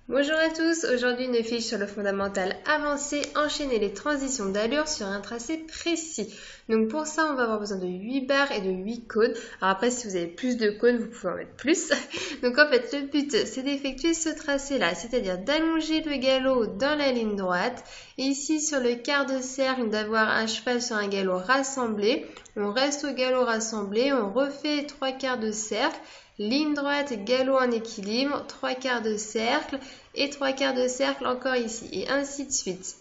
Bonjour à tous, aujourd'hui une fiche sur le fondamental avancé, enchaîner les transitions d'allure sur un tracé précis. Donc pour ça, on va avoir besoin de 8 barres et de 8 cônes. Alors après, si vous avez plus de cônes, vous pouvez en mettre plus. Donc en fait, le but, c'est d'effectuer ce tracé-là, c'est-à-dire d'allonger le galop dans la ligne droite. Et ici, sur le quart de cercle, d'avoir un cheval sur un galop rassemblé. On reste au galop rassemblé, on refait 3 quarts de cercle. Ligne droite, galop en équilibre, 3 quarts de cercle et 3 quarts de cercle encore ici, et ainsi de suite.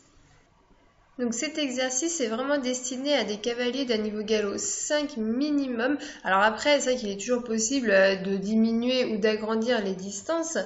Donc cet exercice est vraiment destiné à des cavaliers d'un niveau galop 5 minimum. Alors après, c'est vrai qu'il est toujours possible de diminuer ou d'agrandir les distances.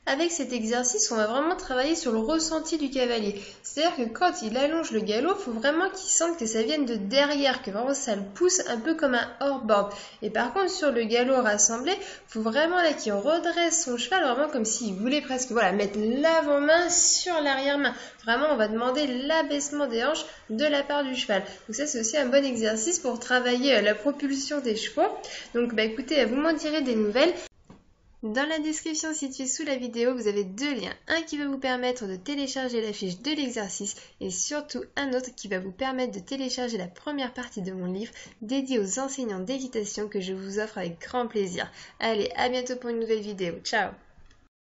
Avec cet exercice, on va vraiment travailler sur le ressenti du cavalier. C'est-à-dire que quand il allonge le galop, il faut vraiment qu'il sente que ça vienne de derrière, que vraiment ça le pousse un peu comme un hors-board. Et par contre, sur le galop rassemblé, il faut vraiment là qu'il redresse son cheval, vraiment comme s'il voulait presque mettre l'avant-main sur l'arrière-main. Vraiment, on va demander l'abaissement des hanches de la part du cheval. Donc ça, c'est aussi un bon exercice pour travailler la propulsion des chevaux. Donc écoutez, vous m'en direz des nouvelles. Dans la description située sous la vidéo, vous avez deux liens. Un qui va vous permettre de télécharger la fiche de l'exercice et surtout un autre qui va vous permettre de télécharger la première partie de mon livre dédié aux enseignants d'équitation que je vous offre avec grand plaisir. Allez, à bientôt pour une nouvelle vidéo. Ciao!